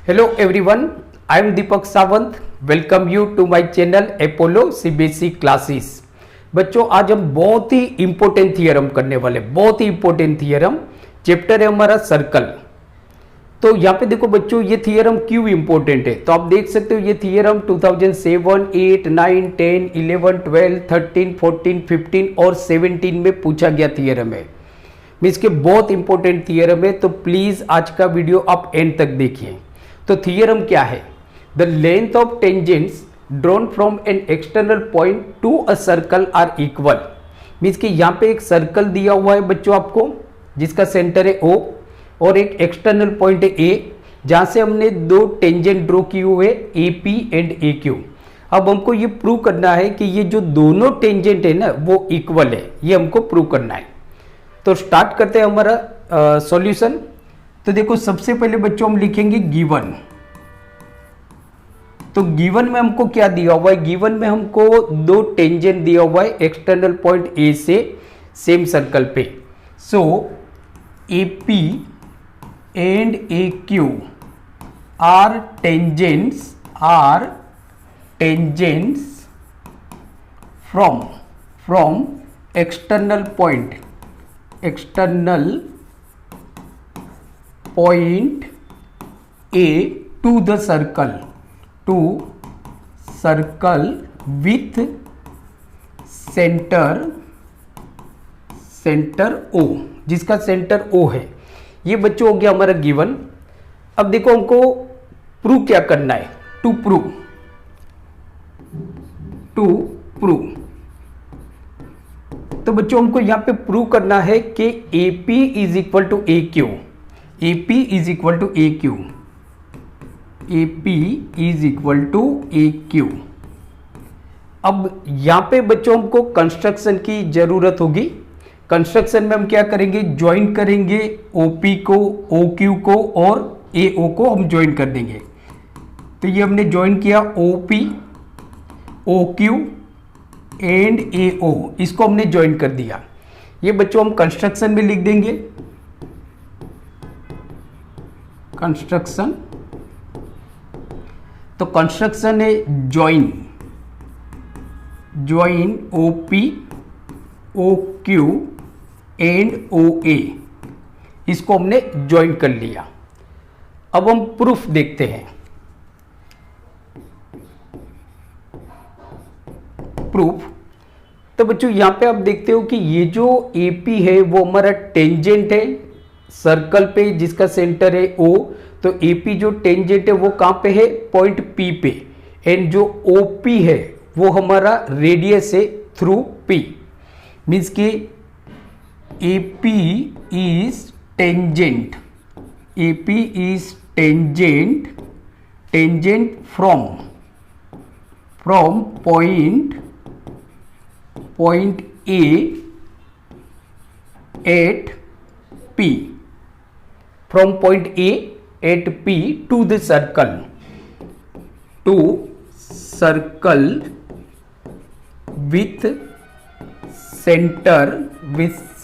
Hello everyone, I am Deepak Sawant. Welcome you to my channel Apollo CBSE classes. बच्चों, आज हम बहुत ही इंपॉर्टेंट थियरम करने वाले, बहुत ही इंपॉर्टेंट थियरम। चैप्टर है हमारा सर्कल। तो यहाँ पे देखो बच्चों, ये थियरम क्यों इंपॉर्टेंट है, तो आप देख सकते हो ये थियरम 2007, 8, 9, 10, 11, 12, 13, 14, 15 और 17 में पूछा गया थियरम है। मीन्स के बहुत इंपॉर्टेंट थियरम है, तो प्लीज आज का वीडियो आप एंड तक देखिए। तो थियरम क्या है? The length of tangents drawn from an external point to a circle are equal. Means कि यहाँ पे एक सर्कल दिया हुआ है बच्चों आपको, जिसका सेंटर है O और एक एक्सटर्नल पॉइंट है A, जहां से हमने दो टेंजेंट ड्रॉ किए हुए AP एंड AQ। अब हमको ये प्रूव करना है कि ये जो दोनों टेंजेंट है ना वो इक्वल है, ये हमको प्रूव करना है। तो स्टार्ट करते हैं हमारा सॉल्यूशन। तो देखो, सबसे पहले बच्चों हम लिखेंगे गिवन। तो गिवन में हमको क्या दिया हुआ है? गिवन में हमको दो टेंजेंट दिया हुआ है एक्सटर्नल पॉइंट A से सेम सर्कल पे। So AP and AQ are tangents from external point A to the circle with center O, जिसका सेंटर O है। ये बच्चों हो गया हमारा गिवन। अब देखो हमको प्रूव क्या करना है। टू प्रूव तो बच्चों हमको यहां पे प्रूव करना है कि AP is equal to AQ। AP is equal to AQ। AP is equal to AQ। अब यहां पे बच्चों हमको कंस्ट्रक्शन की जरूरत होगी। कंस्ट्रक्शन में हम क्या करेंगे? ज्वाइन करेंगे OP को, OQ को और AO को हम ज्वाइन कर देंगे। तो ये हमने ज्वाइन किया OP, OQ एंड AO, इसको हमने ज्वाइन कर दिया। ये बच्चों हम कंस्ट्रक्शन में लिख देंगे। कंस्ट्रक्शन, तो कंस्ट्रक्शन है join OP, OQ and OA, इसको हमने ज्वाइन कर लिया। अब हम प्रूफ देखते हैं। प्रूफ, तो बच्चों यहां पे आप देखते हो कि ये जो AP है वो हमारा टेंजेंट है सर्कल पे, जिसका सेंटर है O। तो AP जो टेंजेंट है वो कहां पे है? पॉइंट P पे। एंड जो OP है वो हमारा रेडियस है थ्रू P। मीन्स कि AP is tangent from point A at P, from point A at P to the circle with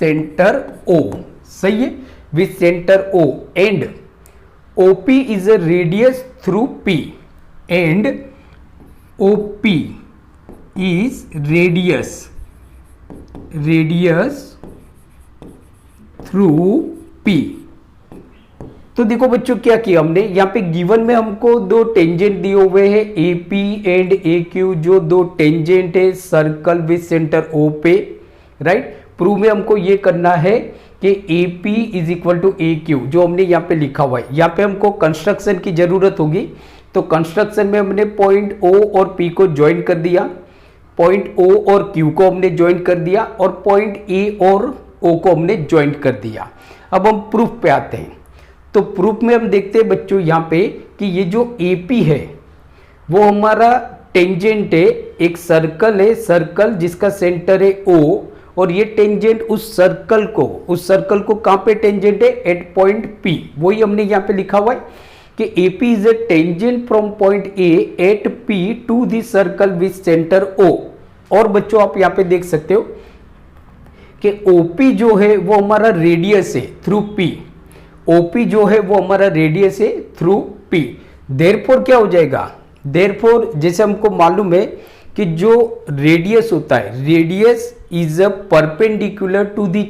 center O। सही है, with center O and OP is a radius through P and OP is radius through P। तो देखो बच्चों क्या किया हमने, यहाँ पे गिवन में हमको दो टेंजेंट दिए हुए हैं AP एंड AQ, जो दो टेंजेंट है सर्कल विद सेंटर O पे, राइट। प्रूव में हमको ये करना है कि AP is equal to AQ, जो हमने यहाँ पे लिखा हुआ है। यहाँ पे हमको कंस्ट्रक्शन की जरूरत होगी। तो कंस्ट्रक्शन में हमने पॉइंट O और P को ज्वाइन कर दिया, पॉइंट O और Q को हमने ज्वाइन कर दिया और पॉइंट A और O को हमने ज्वाइन कर दिया। अब हम प्रूफ पे आते हैं। तो प्रूफ में हम देखते हैं बच्चों यहाँ पे कि ये जो AP है वो हमारा टेंजेंट है, एक सर्कल है, सर्कल जिसका सेंटर है O, और ये टेंजेंट उस सर्कल को कहाँ पे टेंजेंट है? At point P। वही हमने यहाँ पे लिखा हुआ है कि AP is a tangent from point A at P to the circle with centre O। और बच्चों आप यहाँ पे देख सकते हो कि OP जो है वो हमारा रेडियस है थ्रू P। OP जो है वो हमारा रेडियस है थ्रू P। देयरफॉर क्या हो जाएगा, देयरफॉर जैसे हमको मालूम है कि जो रेडियस होता है, radius is a perpendicular to the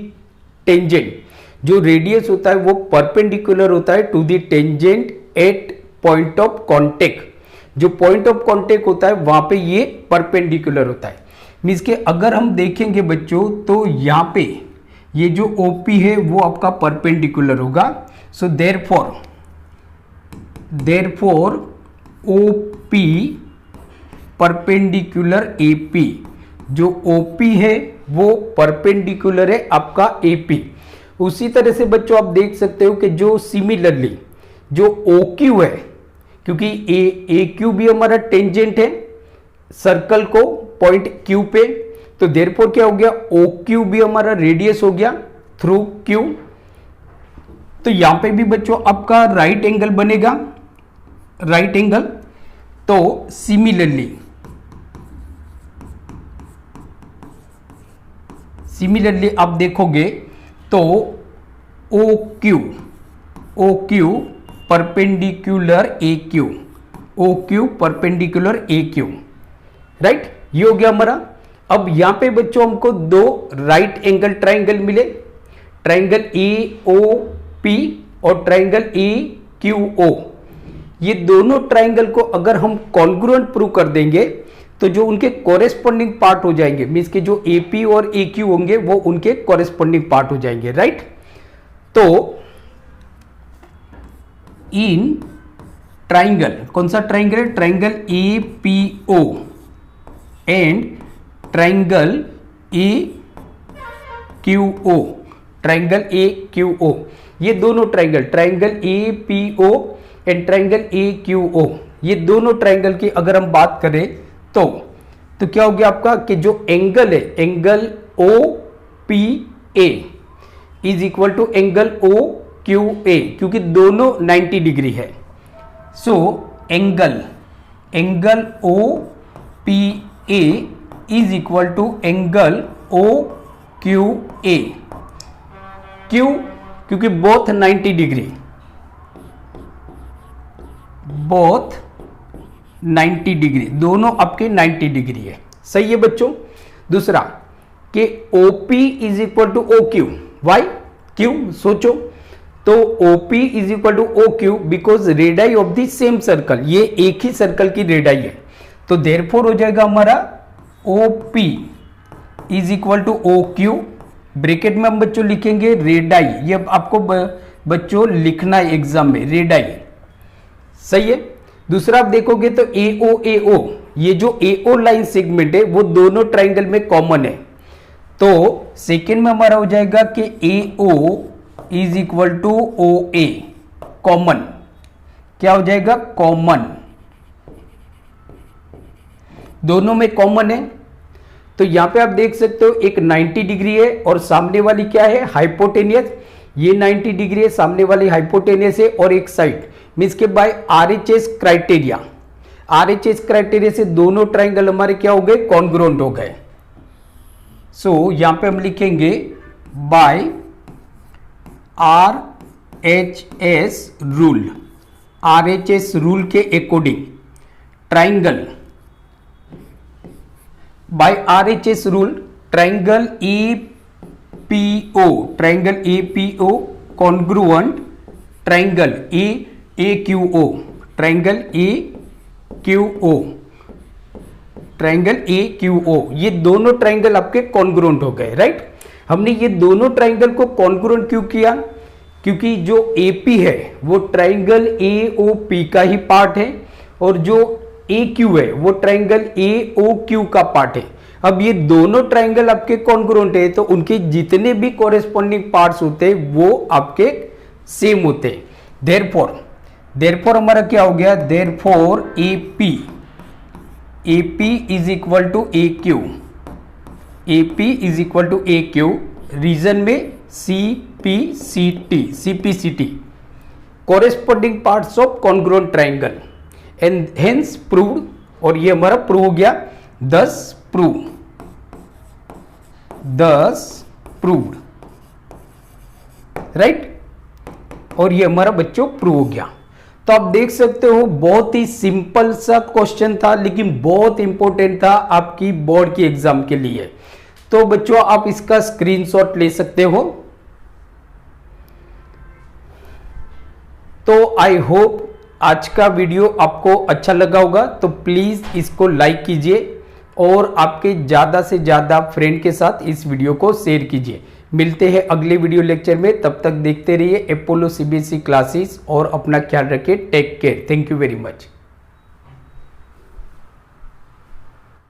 tangent, जो रेडियस होता है वो परपेंडिकुलर होता है to the tangent at point of contact. जो पॉइंट ऑफ कॉन्टेक्ट होता है वहां पे ये परपेंडिकुलर होता है। मीन्स के अगर हम देखेंगे बच्चों तो यहाँ पे ये जो OP है वो आपका परपेंडिकुलर होगा। So therefore OP perpendicular AP, जो OP है वो परपेंडिकुलर है आपका AP। उसी तरह से बच्चों आप देख सकते हो कि जो सिमिलरली जो OQ है, क्योंकि AQ भी हमारा टेंजेंट है सर्कल को पॉइंट Q पे, तो देयरफॉर क्या हो गया, OQ भी हमारा रेडियस हो गया थ्रू Q। तो यहां पे भी बच्चों आपका राइट एंगल बनेगा, राइट एंगल। तो सिमिलरली आप देखोगे तो OQ perpendicular AQ, OQ perpendicular AQ, right. ये हो गया हमारा। अब यहां पे बच्चों हमको दो राइट एंगल ट्राइंगल मिले, ट्राइंगल AOP और ट्राइंगल AQO। ये दोनों ट्राइंगल को अगर हम कॉन्ग्रुएंट प्रूव कर देंगे तो जो उनके कॉरेस्पॉन्डिंग पार्ट हो जाएंगे, मींस के जो AP और AQ होंगे वो उनके कॉरेस्पॉन्डिंग पार्ट हो जाएंगे, राइट। तो इन ट्राइंगल, कौन सा ट्राइंगल है, triangle APO and triangle AQO, triangle AQO, ये दोनों triangle, triangle APO and triangle AQO, ये दोनों ट्राइंगल की अगर हम बात करें तो क्या हो गया आपका कि जो एंगल है, angle OPA is equal to angle OQA, क्योंकि दोनों 90 डिग्री है। So angle OPA is equal to angle OQA, क्यों, क्योंकि बोथ 90 डिग्री, बोथ 90 डिग्री, दोनों आपके 90 डिग्री है, सही है बच्चों। दूसरा कि OP is equal to OQ, why, क्यों, सोचो। तो OP is equal to OQ because radii of the same circle, ये एक ही सर्कल की रेडाई है। तो देयरफॉर हो जाएगा हमारा OP is equal to OQ, bracket में हम बच्चों लिखेंगे रेडाई, ये आपको बच्चों लिखना है एग्जाम में, रेडाई, सही है। दूसरा आप देखोगे तो AO, ये जो AO लाइन सेगमेंट है वो दोनों ट्राइंगल में कॉमन है। तो सेकेंड में हमारा हो जाएगा कि AO is equal to OA, common, क्या हो जाएगा, कॉमन, दोनों में कॉमन है। तो यहां पे आप देख सकते हो एक 90 डिग्री है और सामने वाली क्या है, हाइपोटेनियस, ये 90 डिग्री है, सामने वाली हाइपोटेनियस है, और एक साइड मीन्स के by RHS criteria, RHS criteria से दोनों ट्राइंगल हमारे क्या हो गए, कॉन्ग्रुएंट हो गए। सो यहां पे हम लिखेंगे by RHS rule, RHS rule के according triangle, by RHS rule triangle APO, triangle APO congruent triangle AQO, triangle AQO, triangle AQO, ये दोनों ट्राइंगल आपके कॉन्ग्रुएंट हो गए, राइट। हमने ये दोनों ट्राइंगल को कॉन्ग्रुएंट क्यों किया, क्योंकि जो AP है वो ट्राइंगल AOP का ही पार्ट है और जो AQ है वो ट्राइंगल AOQ का पार्ट है। अब ये दोनों ट्राइंगल आपके कॉन्ग्रुएंट है तो उनके जितने भी कॉरेस्पॉन्डिंग पार्ट्स होते हैं वो आपके सेम होते हैं। देयरफॉर हमारा क्या हो गया, therefore AP is equal to AQ, AP is equal to AQ, reason में CPCT, corresponding parts of congruent triangle, and hence proved, और ये हमारा प्रूव हो गया, thus proved, राइट। और ये हमारा बच्चों प्रूव हो गया। तो आप देख सकते हो बहुत ही सिंपल सा क्वेश्चन था, लेकिन बहुत इंपॉर्टेंट था आपकी बोर्ड की एग्जाम के लिए। तो बच्चों आप इसका स्क्रीनशॉट ले सकते हो। तो आई होप आज का वीडियो आपको अच्छा लगा होगा, तो प्लीज इसको लाइक कीजिए और आपके ज्यादा से ज्यादा फ्रेंड के साथ इस वीडियो को शेयर कीजिए। मिलते हैं अगले वीडियो लेक्चर में, तब तक देखते रहिए अपोलो सीबीएसई क्लासेस और अपना ख्याल रखिए। Take care. Thank you very much.